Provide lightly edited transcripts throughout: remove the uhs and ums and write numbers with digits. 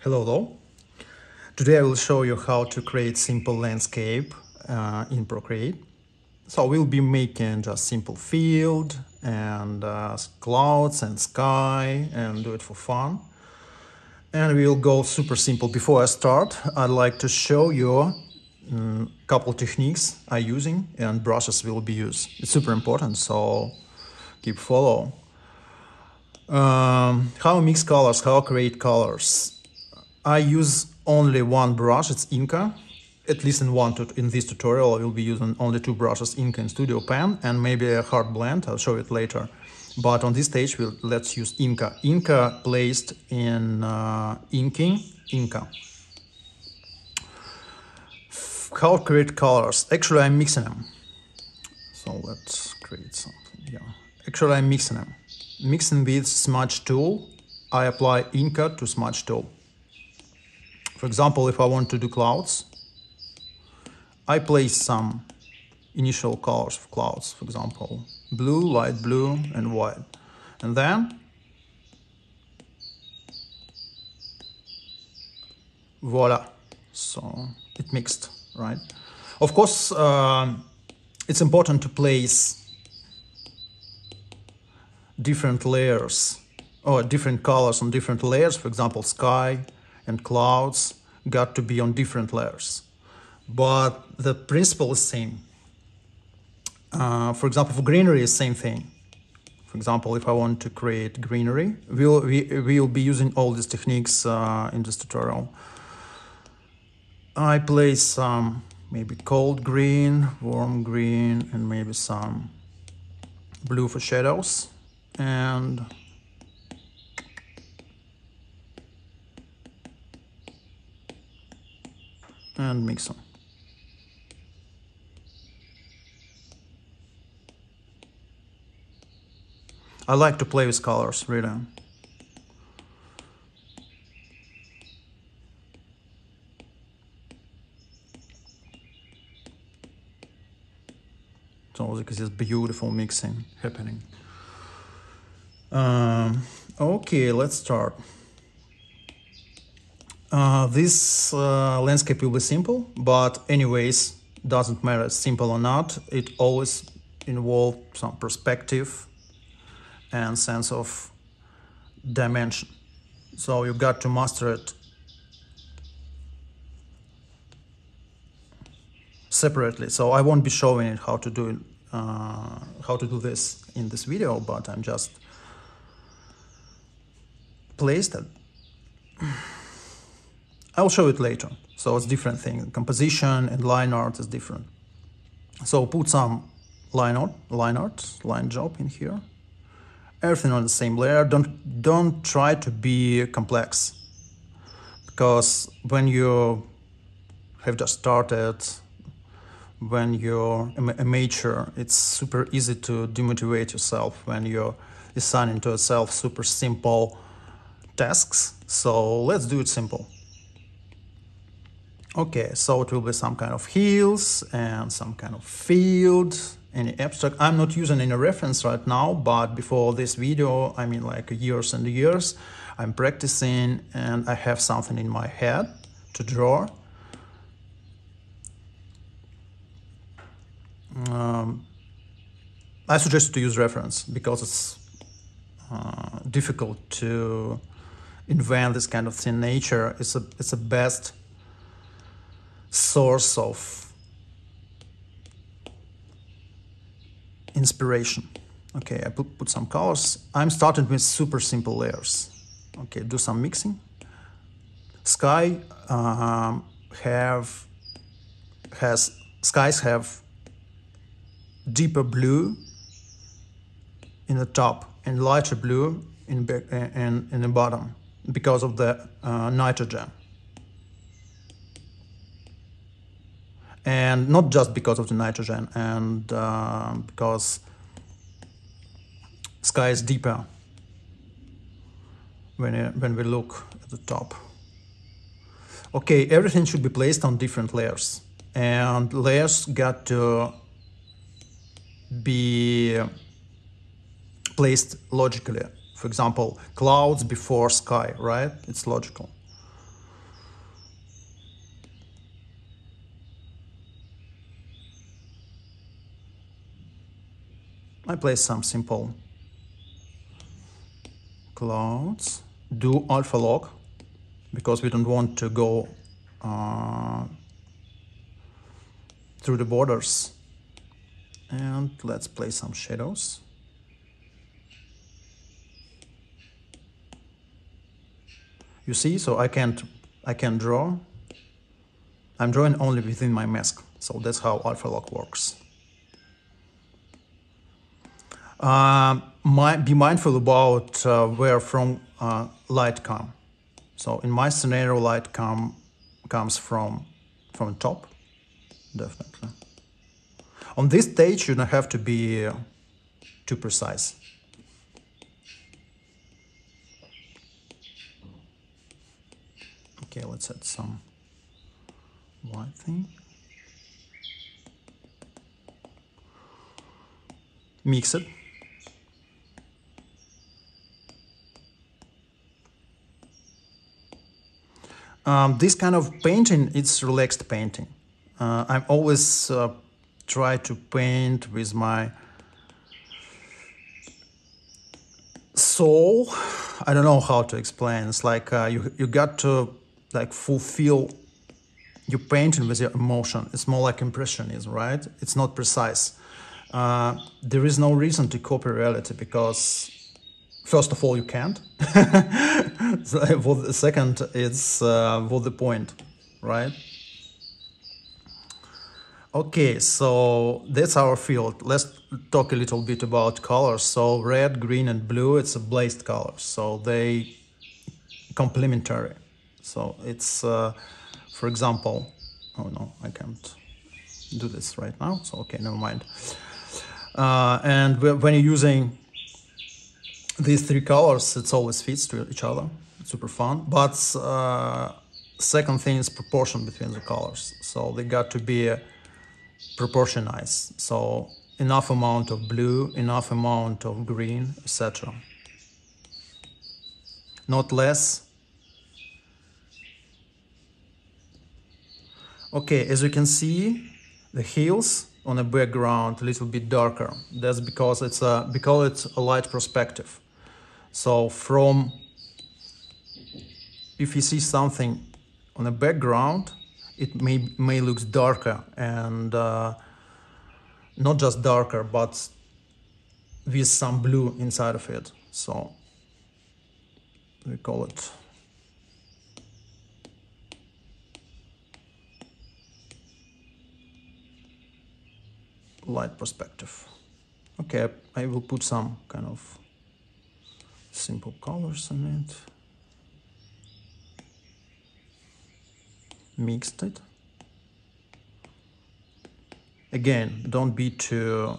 Hello. Today I will show you how to create simple landscape in Procreate. So we'll be making just simple field and clouds and sky and do it for fun. And we'll go super simple. Before I start, I'd like to show you a couple techniques I'm using and brushes will be used. It's super important, so keep follow. How mix colors, how create colors. I use only one brush, it's Inca. At least in this tutorial, I will be using only two brushes, Inca and Studio Pen, and maybe a hard blend, I'll show it later. But on this stage, let's use Inca. Inca placed in inking, Inca. How to create colors? Actually, I'm mixing them. So let's create something, yeah. Actually, I'm mixing them. Mixing with Smudge tool, I apply Inca to Smudge tool. For example, if I want to do clouds, I place some initial colors for clouds, for example, blue, light blue, and white. And then, voila, so it mixed, right? Of course, it's important to place different layers or different colors on different layers. For example, sky and clouds got to be on different layers, but the principle is same. For example, for greenery is same thing. For example, if I want to create greenery, we'll be using all these techniques in this tutorial. I place some maybe cold green, warm green, and maybe some blue for shadows, and mix them. I like to play with colors, really. So because it's beautiful mixing happening. Okay, let's start. This landscape will be simple, but anyways, doesn't matter it's simple or not. It always involves some perspective and sense of dimension. So you got to master it separately. So I won't be showing it how to do this in this video, but I'm just placed it. I'll show it later. So it's different thing. Composition and line art is different. So put some line job in here. Everything on the same layer. Don't try to be complex, because when you have just started, when you're amateur, it's super easy to demotivate yourself when you're assigning to yourself super simple tasks. So let's do it simple. Okay, so it will be some kind of hills and some kind of field, any abstract. I'm not using any reference right now, but before this video, I mean like years and years, I'm practicing and I have something in my head to draw. I suggest to use reference because it's difficult to invent this kind of thing. Nature is a best source of inspiration. Okay, I put some colors. I'm starting with super simple layers. Okay, do some mixing. Sky skies have deeper blue in the top and lighter blue in the bottom because of the nitrogen. And not just because of the nitrogen, and because sky is deeper when we look at the top. Okay, everything should be placed on different layers, and layers got to be placed logically. For example, clouds before sky, right? It's logical. I place some simple clouds, do alpha lock, because we don't want to go through the borders. And let's place some shadows. You see, so I can draw. I'm drawing only within my mask, so that's how alpha lock works. Be mindful about where from light come. So in my scenario, light comes from the top, definitely. On this stage, you don't have to be too precise. Okay, let's add some white thing. Mix it. This kind of painting, it's relaxed painting. I'm always try to paint with my soul. I don't know how to explain. It's like you got to like fulfill your painting with your emotion. It's more like impressionism, right? It's not precise. There is no reason to copy reality because, first of all, you can't. For the second, it's for the point, right? Okay, so that's our field. Let's talk a little bit about colors. So red, green, and blue, it's a blazed colors. So they complementary. So it's, for example, oh no, I can't do this right now. So okay, never mind. And when you're using these three colors, it always fits to each other. It's super fun. But second thing is proportion between the colors. So they got to be proportionized. So enough amount of blue, enough amount of green, etc. Not less. Okay, as you can see, the hills on a background a little bit darker. That's because it's a light perspective. So if you see something on the background, it may look darker, and not just darker, but with some blue inside of it. So we call it light perspective. Okay, I will put some kind of simple colors in it. Mixed it. Again, don't be too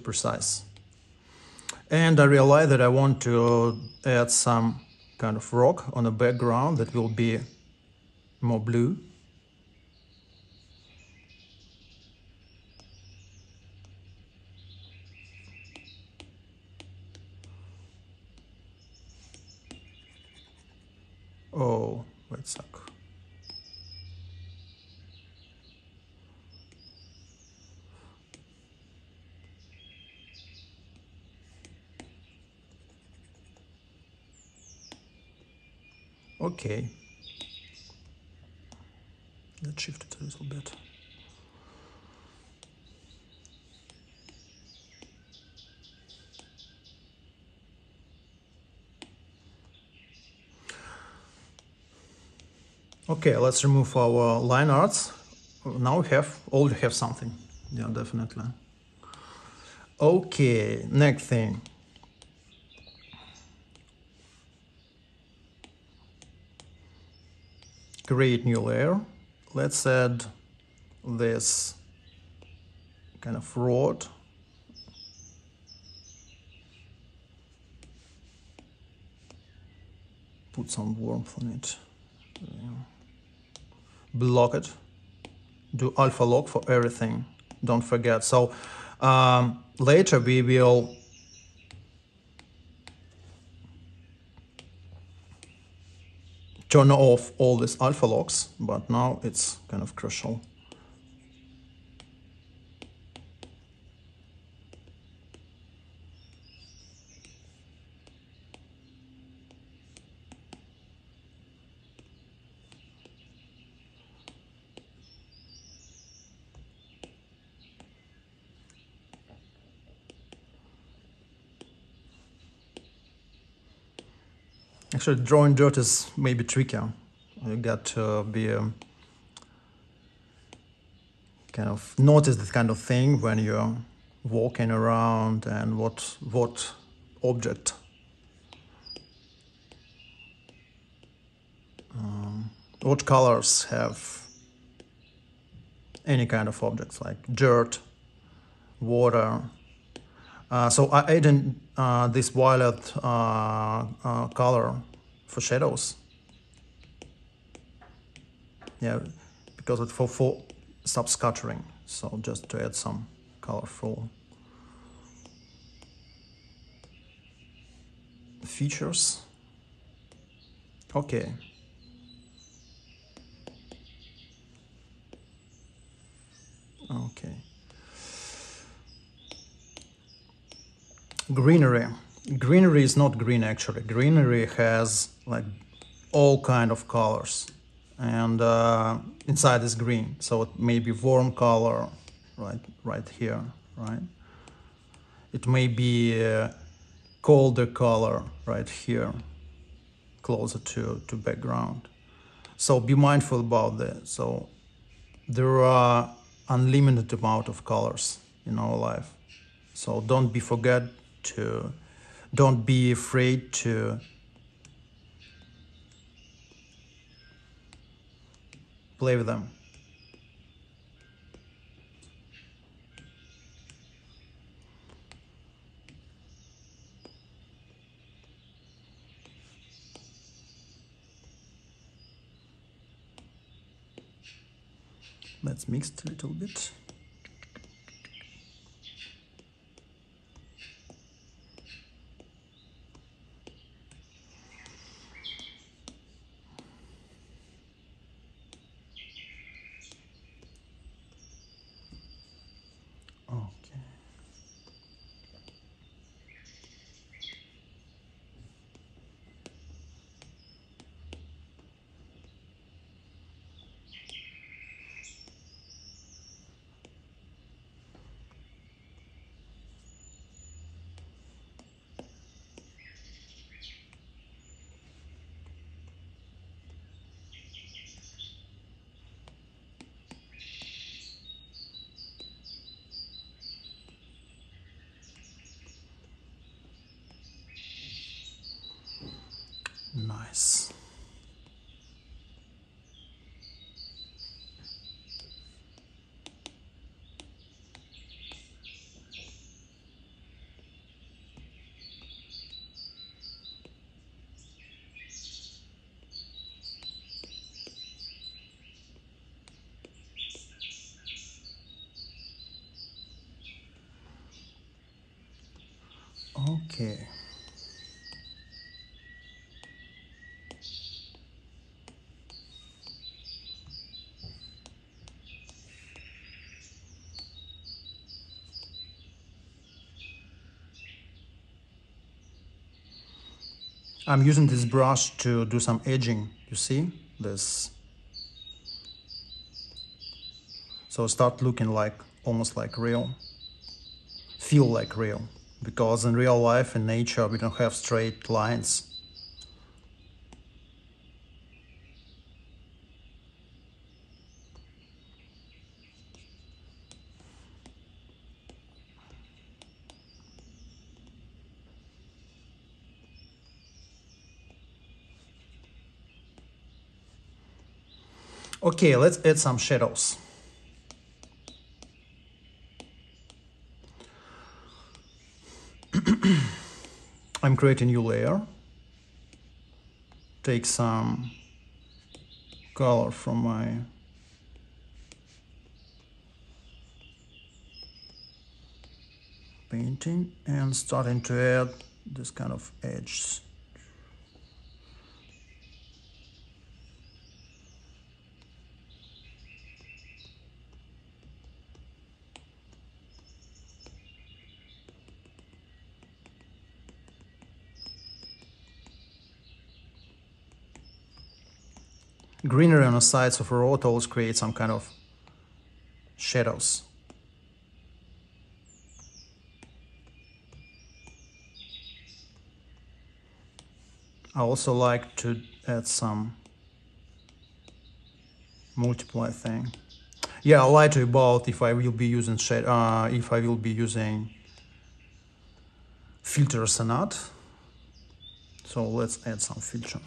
precise. And I realized that I want to add some kind of rock on the background that will be more blue. Oh, wait a sec. Okay. Let's shift it a little bit. Okay, let's remove our line arts. Now we already have something. Yeah, definitely. Okay, next thing. Create new layer. Let's add this kind of rod. Put some warmth on it. Yeah. Block it. Do alpha lock for everything. Don't forget. So later we will turn off all these alpha locks, but now it's kind of crucial. Actually, drawing dirt is maybe trickier. You got to be kind of notice this kind of thing when you're walking around, and what object what colors have any kind of objects like dirt, water. So I added this violet color for shadows. Yeah, because it's for sub-scattering. So just to add some colorful features. Okay. Okay. Greenery. Greenery is not green actually. Greenery has like all kind of colors, and inside is green. So it may be warm color, right here, right? It may be a colder color right here, closer to background. So be mindful about that. So there are unlimited amount of colors in our life. So don't be afraid to play with them. Let's mix it a little bit. Okay. Nice. Okay. I'm using this brush to do some edging, you see this? So start looking like almost like real, feel like real, because in real life, in nature, we don't have straight lines. Okay, let's add some shadows. I'm creating a new layer. Take some color from my painting and starting to add this kind of edges. Greenery on the sides of a road always creates some kind of shadows. I also like to add some multiply thing. Yeah, I'll lie to you about if I will be using shade, if I will be using filters or not. So let's add some filter.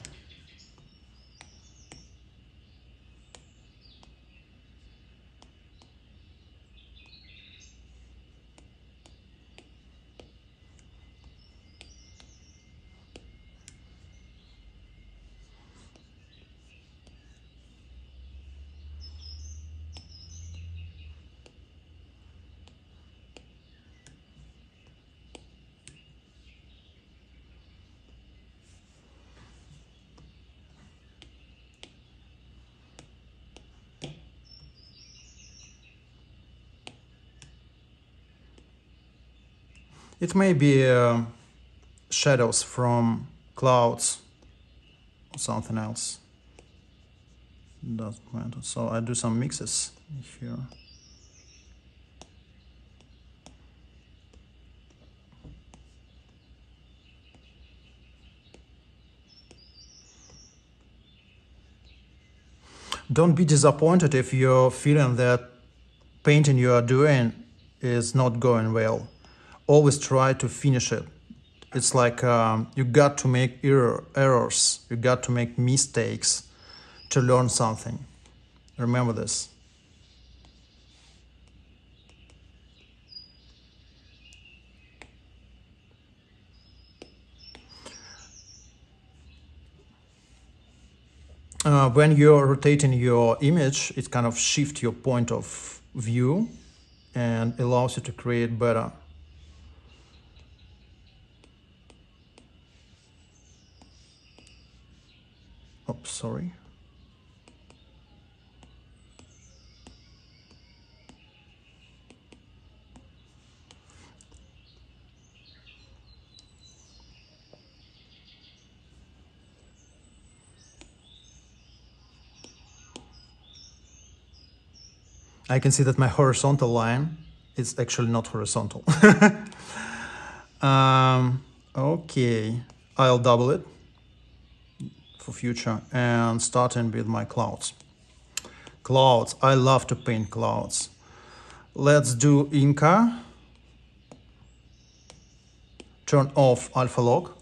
It may be shadows from clouds or something else. Doesn't matter. So I do some mixes here. Don't be disappointed if you're feeling that painting you are doing is not going well. Always try to finish it. It's like you got to make errors, you got to make mistakes to learn something. Remember this. When you're rotating your image, it kind of shifts your point of view and allows you to create better. Oops, sorry. I can see that my horizontal line is actually not horizontal. Okay, I'll double it for future and starting with my clouds. Clouds, I love to paint clouds. Let's do Inca. Turn off alpha log.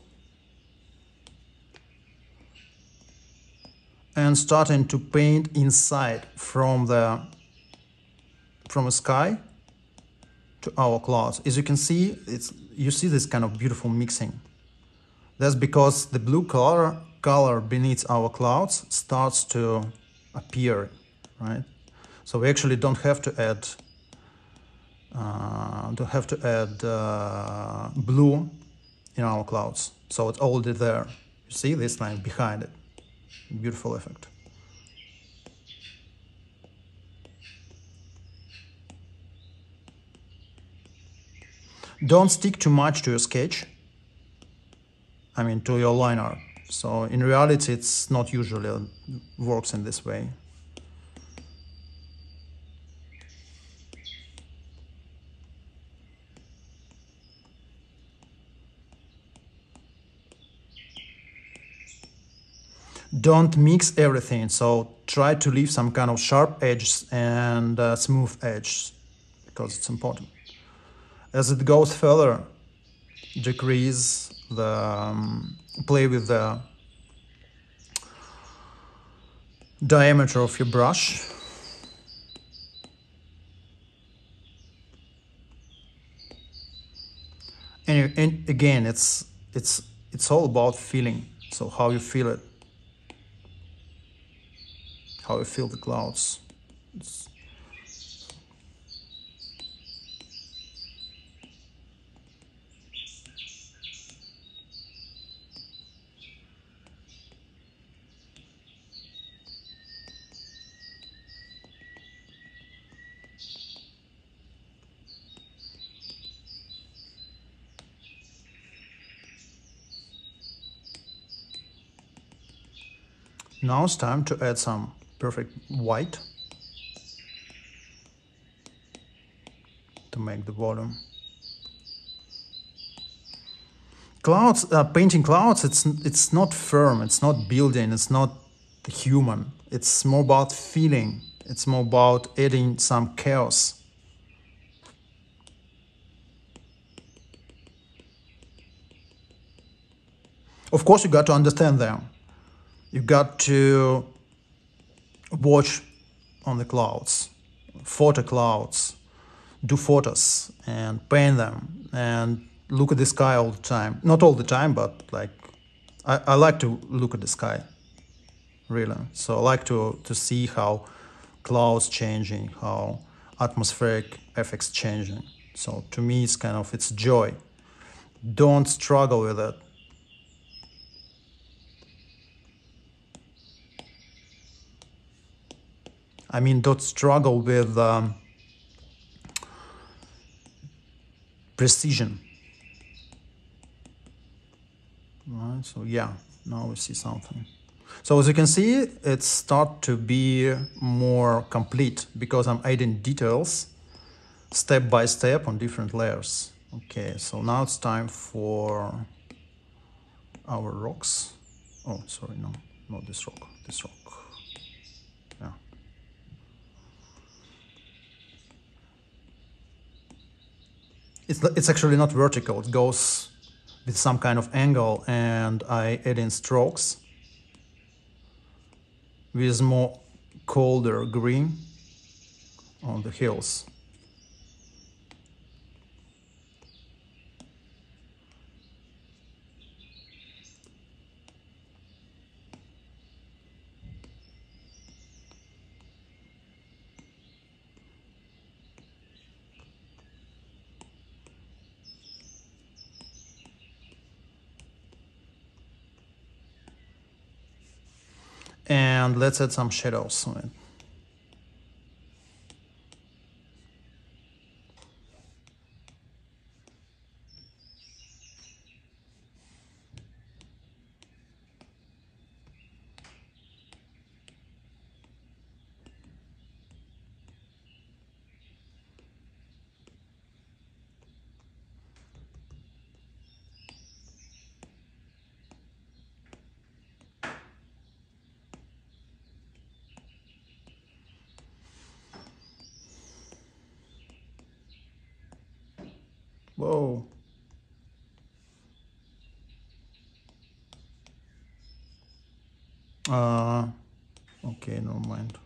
And starting to paint inside from the sky to our clouds. As you can see, you see this kind of beautiful mixing. That's because the blue color beneath our clouds starts to appear, right? So we actually don't have to add blue in our clouds. So it's already there. You see this line behind it. Beautiful effect. Don't stick too much to your sketch. I mean, to your line art. So in reality, it's not usually works in this way. Don't mix everything, so try to leave some kind of sharp edges and smooth edges, because it's important. As it goes further, decrease the, play with the diameter of your brush. And again, it's all about feeling, so how you feel it. How you feel the clouds. Now it's time to add some perfect white to make the volume. clouds, painting clouds, it's not firm, it's not building, it's not human. It's more about feeling. It's more about adding some chaos. Of course, you got to understand them. You got to watch on the clouds, photo clouds, do photos and paint them and look at the sky all the time. Not all the time, but like I like to look at the sky, really. So I like to see how clouds changing, how atmospheric effects changing. So to me, it's kind of, it's joy. Don't struggle with it. I mean, don't struggle with precision. Right, so yeah, now we see something. So as you can see, it starts to be more complete because I'm adding details step by step on different layers. Okay, so now it's time for our rocks. Oh, sorry, no, not this rock, this rock. Yeah. It's actually not vertical, it goes with some kind of angle, and I add in strokes with more colder green on the hills. And let's add some shadows on it. Whoa. Okay, never mind.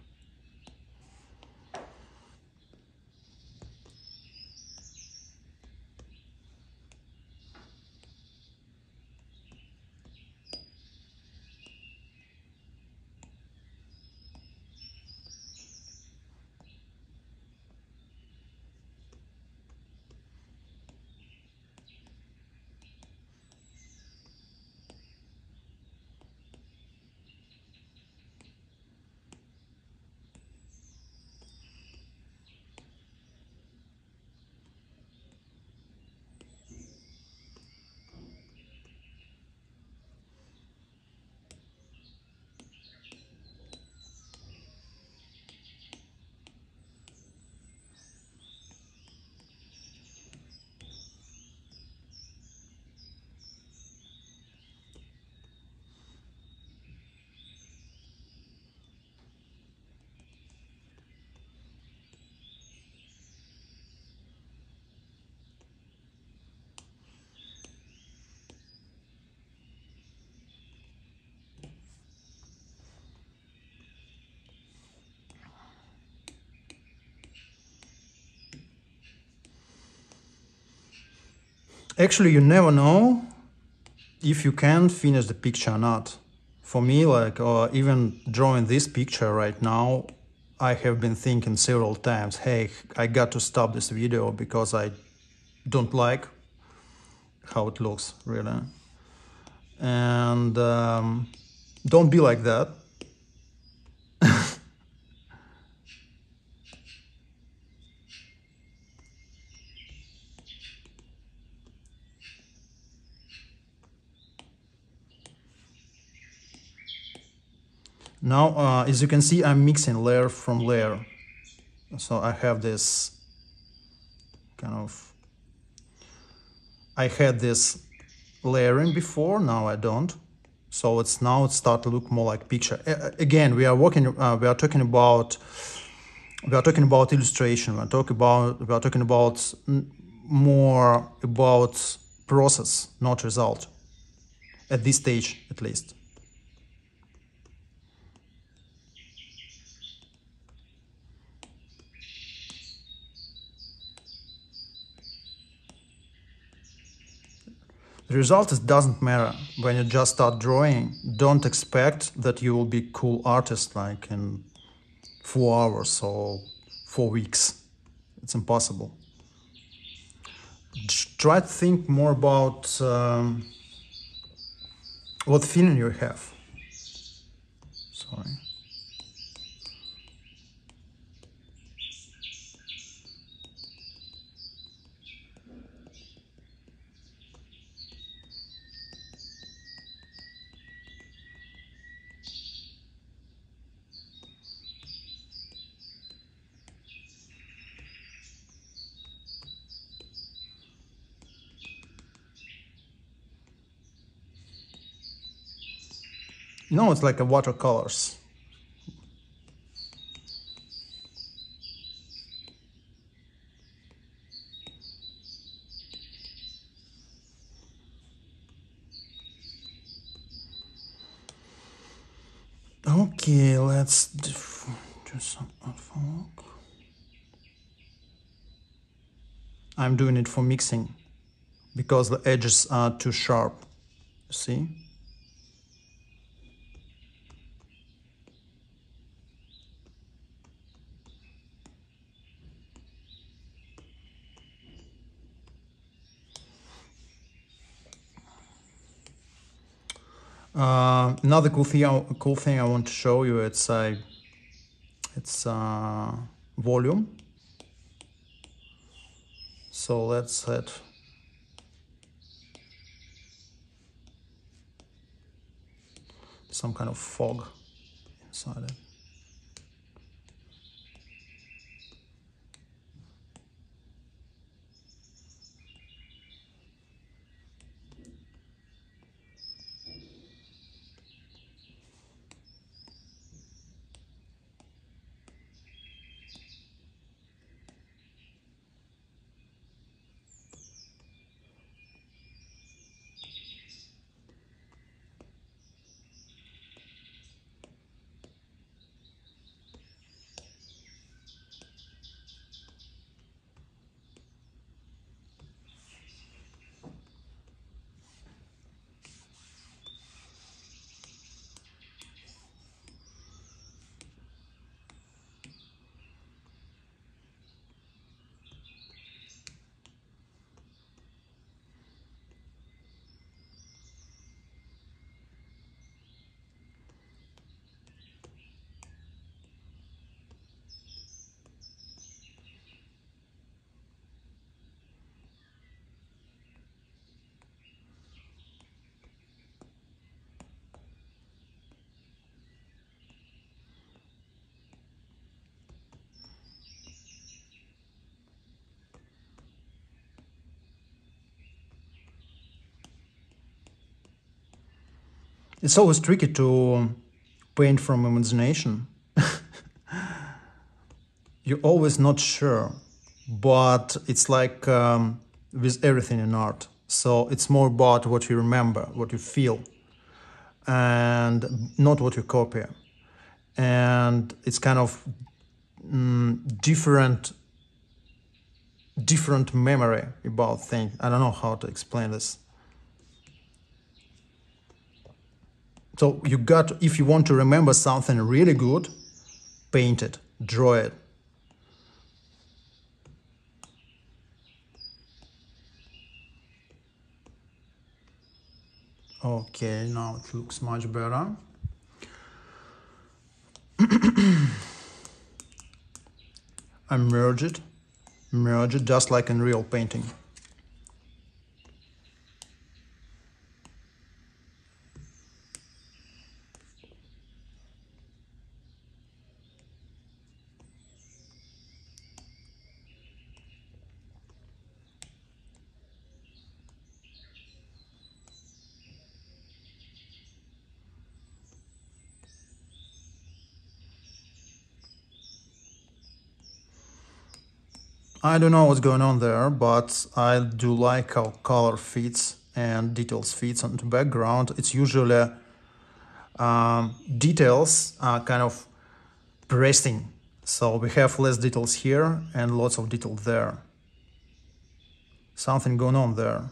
Actually, you never know if you can finish the picture or not. For me, like even drawing this picture right now, I have been thinking several times, hey, I got to stop this video because I don't like how it looks, really. And don't be like that. Now, as you can see, I'm mixing layer from layer. So I have this kind of, I had this layering before, now I don't. So it's now it start to look more like picture. Again, we are talking about illustration. We are talking about more about process, not result. At this stage, at least. The result doesn't matter. When you just start drawing, don't expect that you will be cool artist like in 4 hours or 4 weeks. It's impossible. Try to think more about what feeling you have. Sorry. No, it's like a watercolors. Okay, let's do some artwork. I'm doing it for mixing because the edges are too sharp. See? Another cool thing I want to show you, it's volume. So let's set some kind of fog inside it. It's always tricky to paint from imagination. You're always not sure, but it's like with everything in art. So it's more about what you remember, what you feel, and not what you copy. And it's kind of different memory about things. I don't know how to explain this. So you got, if you want to remember something really good, paint it, draw it. Okay, now it looks much better. I merge it just like in real painting. I don't know what's going on there, but I do like how color fits and details fits onto background. It's usually details are kind of pressing. So we have less details here and lots of detail there. Something going on there.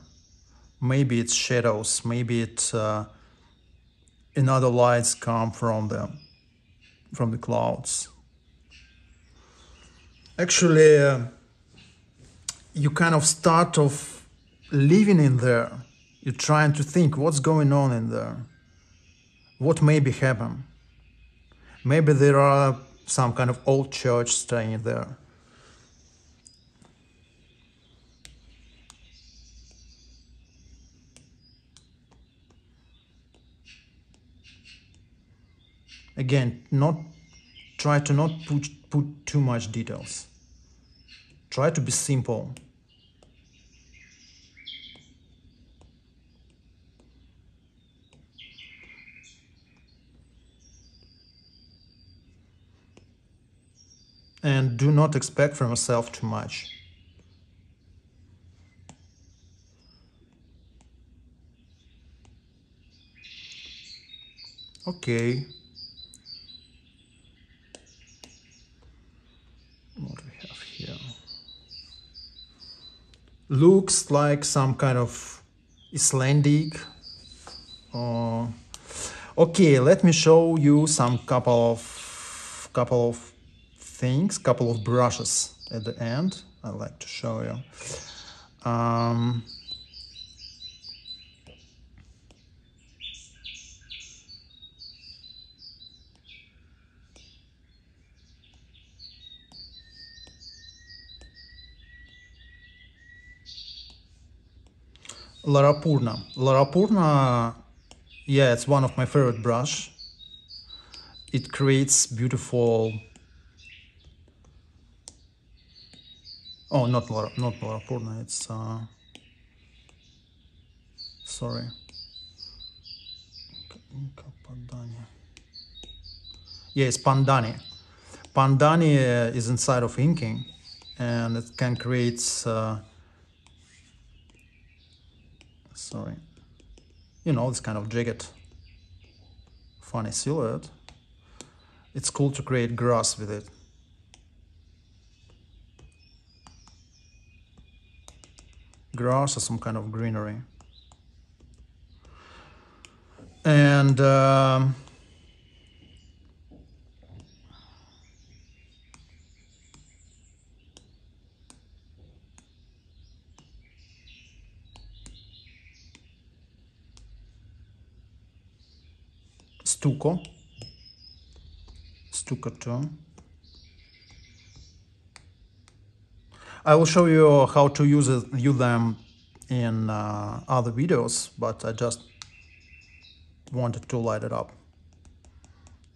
Maybe it's shadows, maybe it's another lights come from the clouds. Actually, you kind of start off living in there. You're trying to think what's going on in there. What maybe happen? Maybe there are some kind of old church staying there. Again, try to not put too much details. Try to be simple. And do not expect from yourself too much. Okay. What do we have here? Looks like some kind of Icelandic. Okay, let me show you some couple of things, couple of brushes at the end. I'd like to show you. Larapurna, yeah, it's one of my favorite brush. It creates beautiful. Oh, not Larapurna. It's sorry. Yeah, it's Pandani. Pandani is inside of inking, and it can create. Sorry, you know, this kind of jagged, funny silhouette. It's cool to create grass with it. Grass or some kind of greenery. And stucco. I will show you how to use them in other videos, but I just wanted to light it up.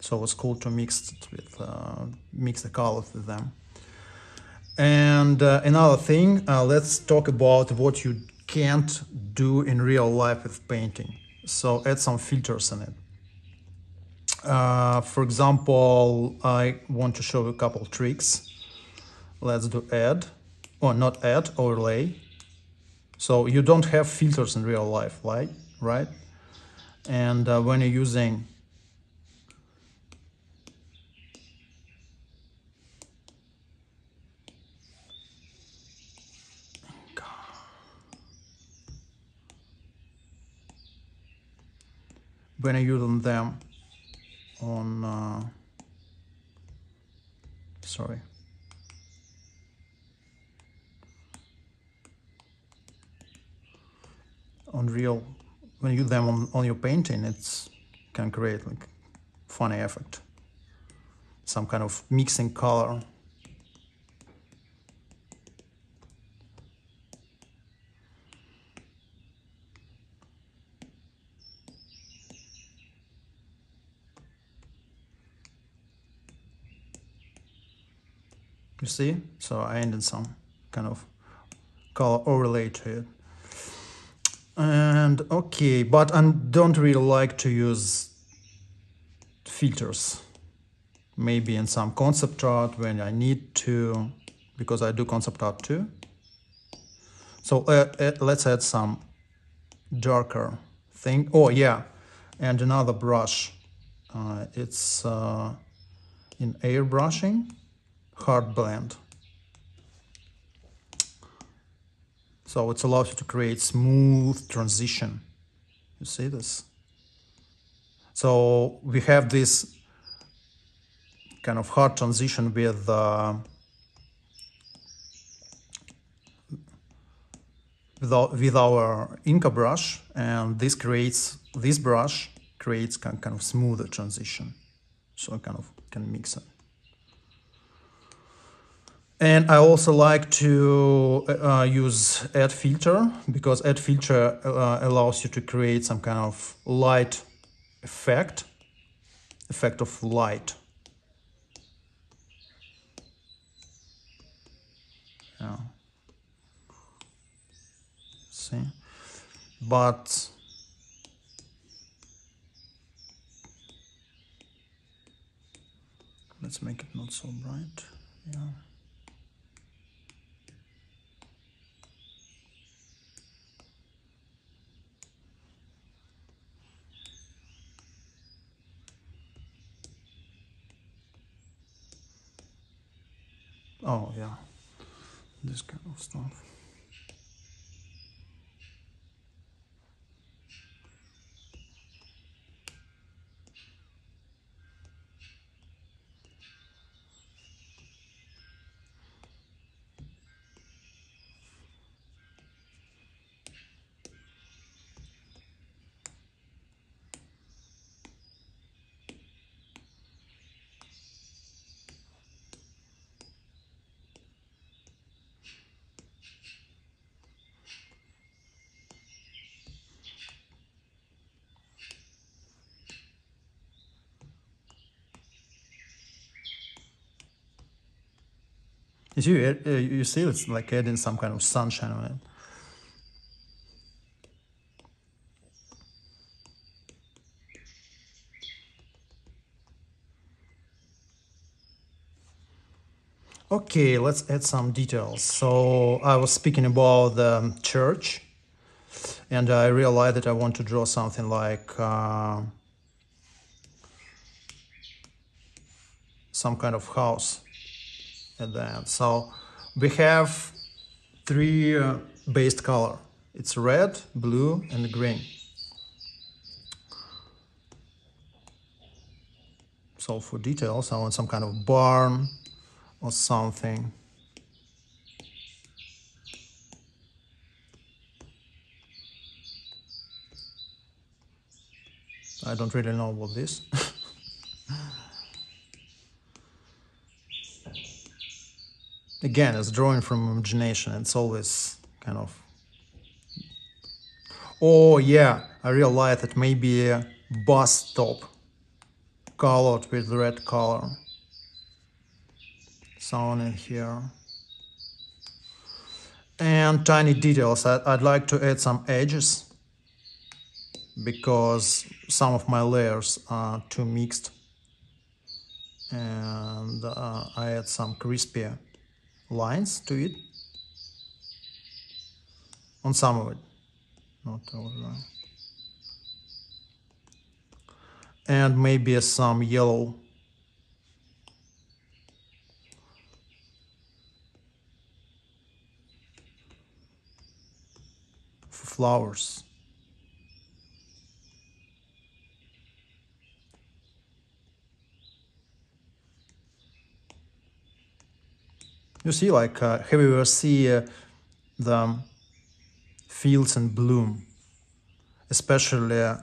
So it's cool to mix it with mix the colors with them. And another thing, let's talk about what you can't do in real life with painting. So add some filters in it. For example, I want to show you a couple of tricks. Let's do add, or not add, overlay. So you don't have filters in real life, right? And when you're using them on sorry, on real, when you use them on your painting, it's can create like funny effect, some kind of mixing color. You see? So I added some kind of color overlay to it. And okay, but I don't really like to use filters. Maybe in some concept art when I need to because I do concept art too. So let's add some darker thing. Oh yeah, and another brush. It's in airbrushing, hard blend. So it allows you to create smooth transition. You see this? So we have this kind of hard transition with our Inca brush, and this brush creates kind of smoother transition. So I kind of can mix it. And I also like to use add filter, because add filter allows you to create some kind of light effect of light. Yeah. See, but let's make it not so bright. Yeah. Oh yeah, this kind of stuff. You see, it's like adding some kind of sunshine on it. Okay, let's add some details. So I was speaking about the church, and I realized that I want to draw something like some kind of house at the end. So we have three based color. It's red, blue, and green. So for details, I want some kind of barn or something. I don't really know what this. Again, it's drawing from imagination. It's always kind of... Oh yeah, I realized that maybe a bus stop colored with red color. Sound in here. And tiny details. I'd like to add some edges, because some of my layers are too mixed. And I add some crispy lines to it. On some of it, not all of them. And maybe some yellow. For flowers. You see, like, have you ever seen the fields in bloom? Especially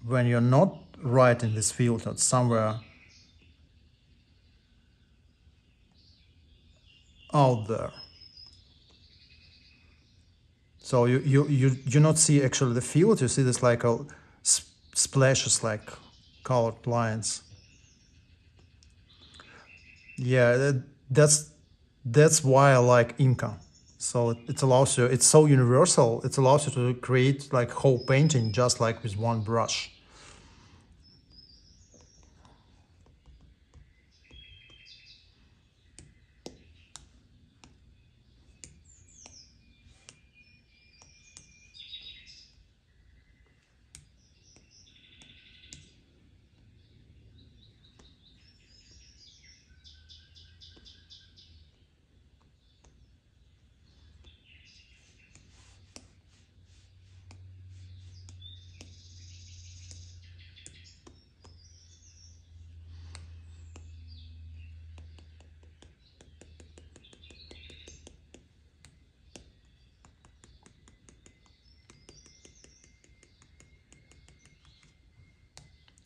when you're not right in this field, but somewhere out there. So you do not see actually the field, you see this like a splashes, like colored lines. Yeah, that's why I like Inca. So it allows you, it's so universal, it allows you to create like whole painting just like with one brush.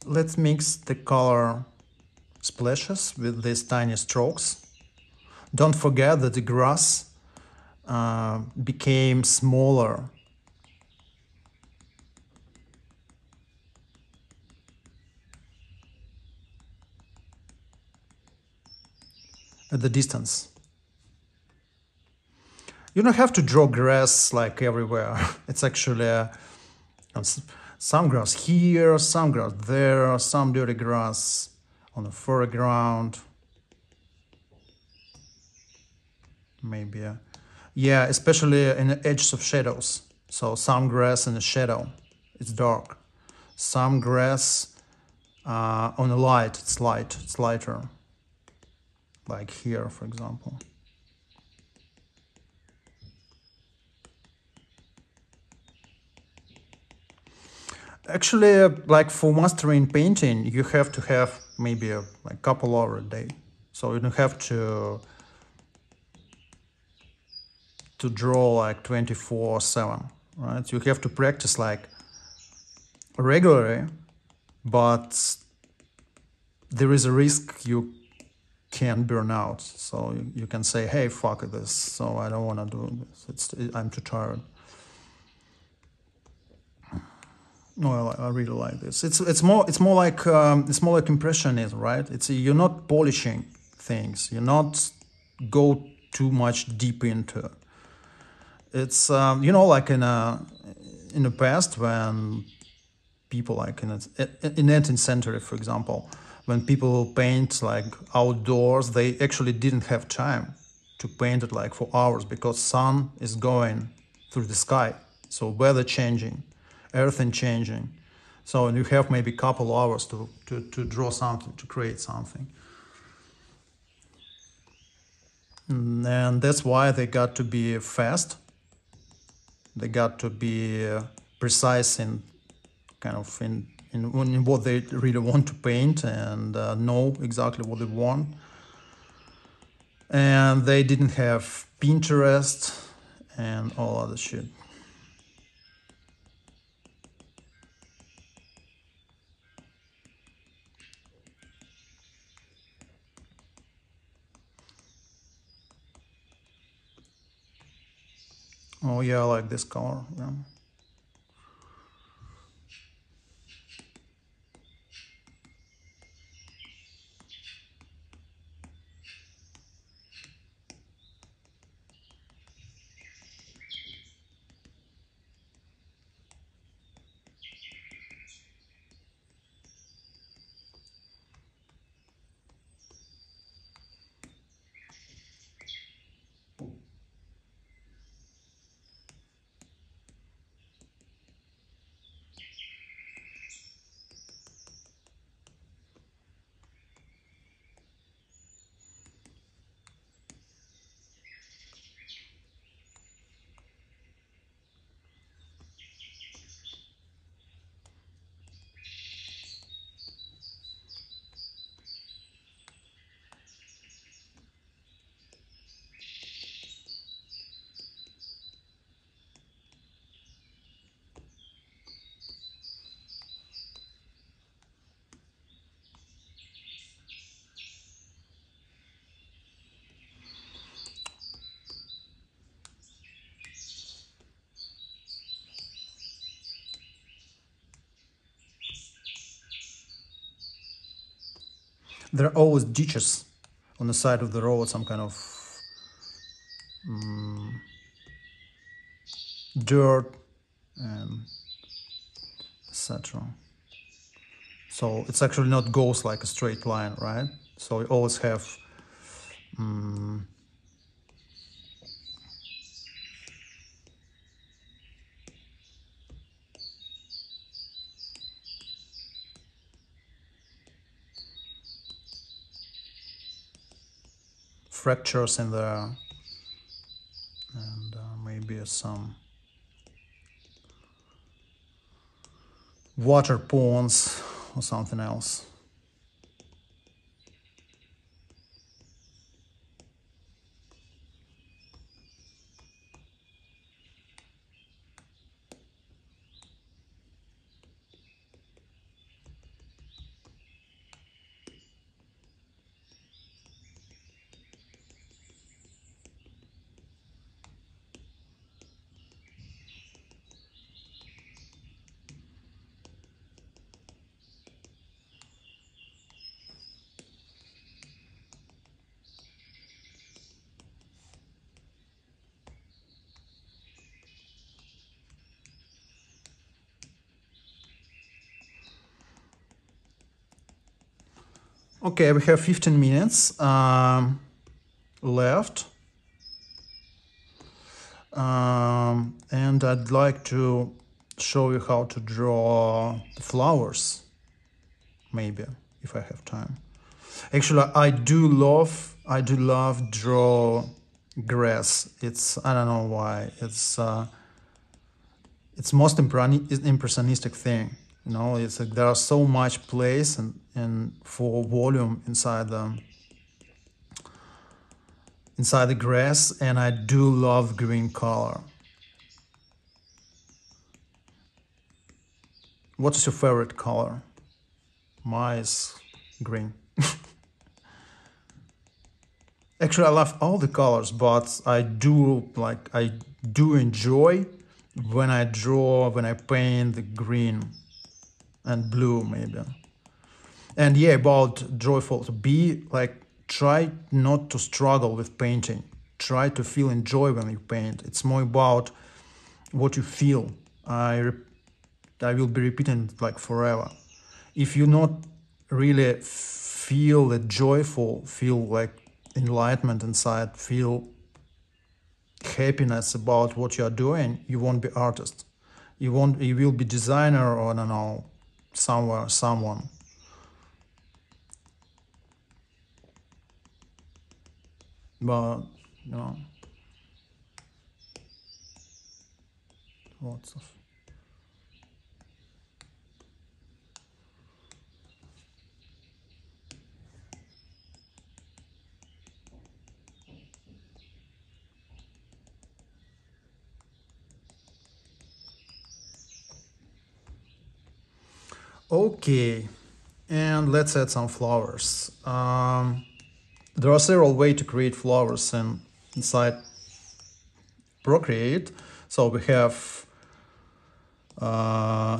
let's mix the color splashes with these tiny strokes. Don't forget that the grass became smaller at the distance. You don't have to draw grass like everywhere. It's actually some grass here, some grass there, some dirty grass on the foreground. Maybe, yeah, especially in the edges of shadows. So some grass in the shadow, it's dark. Some grass on the light, it's lighter. Like here, for example. Actually, like for mastering painting, you have to have maybe a like couple hours a day. So you don't have to draw like 24/7, right? You have to practice like regularly, but there is a risk you can burn out. So you can say, hey, fuck this. So I don't want to do this. I'm too tired. No, I really like this. It's more like impressionism, right? It's you're not polishing things. You're not go too much deep into. It's like in the past when people like in 18th century, for example, when people paint like outdoors, they actually didn't have time to paint it like for hours because sun is going through the sky, so weather changing, everything changing. So you have maybe a couple hours to draw something, to create something. And that's why they got to be fast. They got to be precise in kind of in what they really want to paint and know exactly what they want. And they didn't have Pinterest and all other shit. Oh yeah, I like this color. Yeah. There are always ditches on the side of the road, some kind of dirt and etc. So it's actually not goes like a straight line, right? So you always have fractures in there and maybe some water ponds or something else. Okay, we have 15 minutes left. And I'd like to show you how to draw the flowers, maybe, if I have time. Actually, I do love draw grass. I don't know why. It's most impressionistic thing. You know, it's like there are so much place and for volume inside the grass, and I do love green color. What is your favorite color? Mine is green. Actually, I love all the colors, but I do enjoy when I paint the green and blue maybe. And yeah, about joyful, to be like, try not to struggle with painting. Try to feel enjoy when you paint. It's more about what you feel. I will be repeating it like forever. If you not really feel the joyful, feel like enlightenment inside, feel happiness about what you are doing, you won't be artist. You will be designer, or I don't know, someone. But you know, lots of. Okay, and let's add some flowers. There are several ways to create flowers inside Procreate. So we have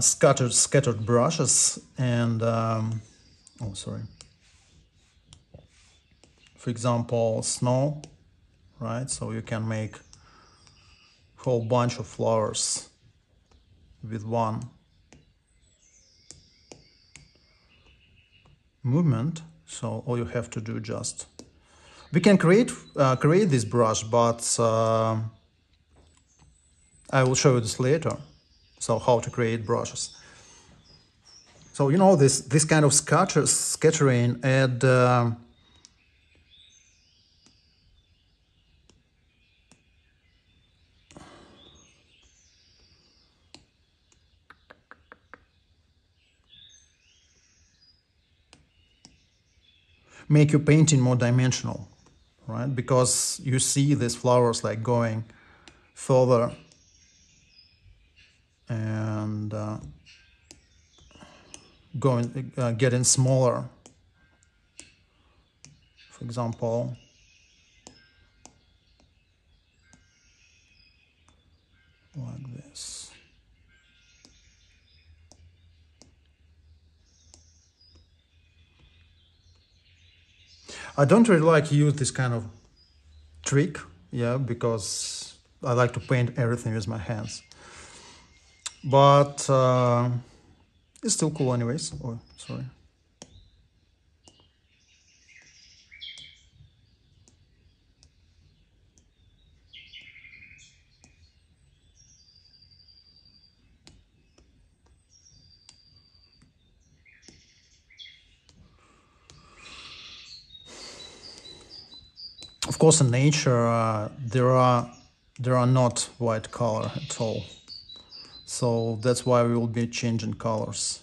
scattered brushes and for example, snow, right? So you can make a whole bunch of flowers with one movement. So all you have to do we can create this brush, but I will show you this later. So how to create brushes. So you know, this kind of scattering add make your painting more dimensional, right? Because you see these flowers like going further and getting smaller. For example, like this. I don't really like to use this kind of trick, yeah, because I like to paint everything with my hands. But it's still cool anyways. Oh, sorry. Of course, in nature, there are not white color at all. So that's why we will be changing colors.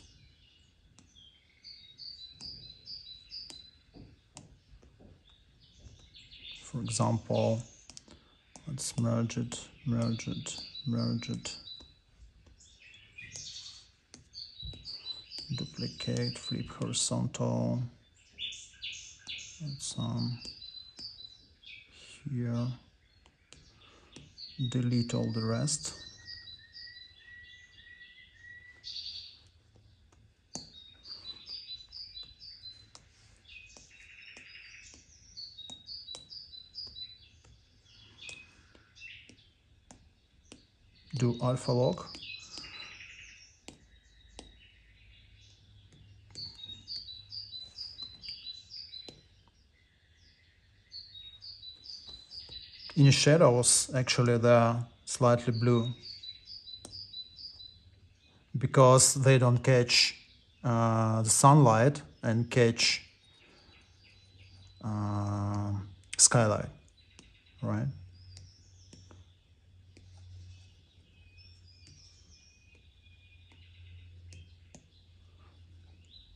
For example, let's merge it, duplicate, flip horizontal, and some here, delete all the rest. Do alpha lock. in shadows, actually they're slightly blue because they don't catch the sunlight and catch skylight, right?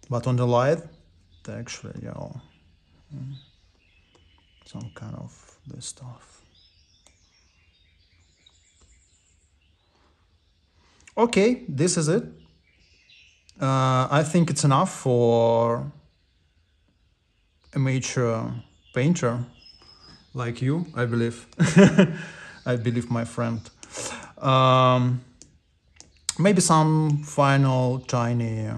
But on the light, they actually yellow. Some kind of this stuff. Okay, this is it. I think it's enough for a amateur painter like you, I believe. I believe, my friend. Maybe some final tiny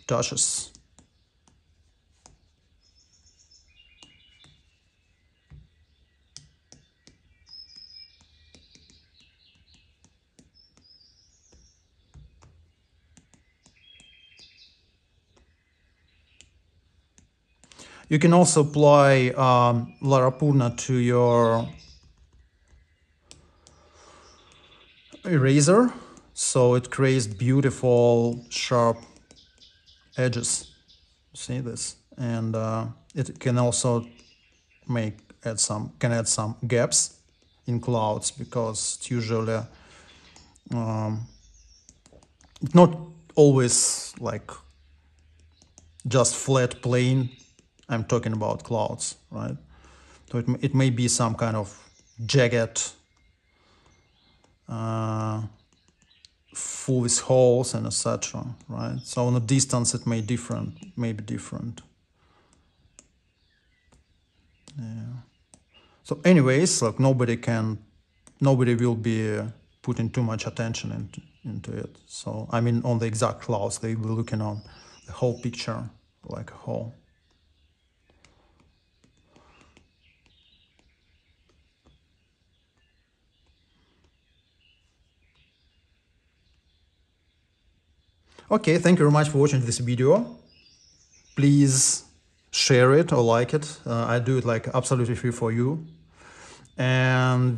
touches. You can also apply Larapurna to your eraser, so it creates beautiful, sharp edges. See this? And it can also add some gaps in clouds, because it's usually not always like just flat plane. I'm talking about clouds, right? So it may be some kind of jagged, full with holes and etc. Right? So on a distance it may be different. Yeah. So anyways, like nobody will be putting too much attention into it. So I mean, on the exact clouds, they will be looking on the whole picture like a whole. Okay, thank you very much for watching this video. Please share it or like it. I do it like absolutely free for you. And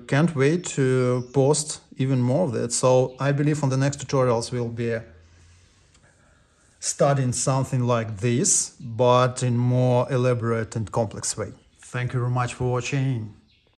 can't wait to post even more of that. So I believe on the next tutorials we'll be studying something like this, but in more elaborate and complex way. Thank you very much for watching.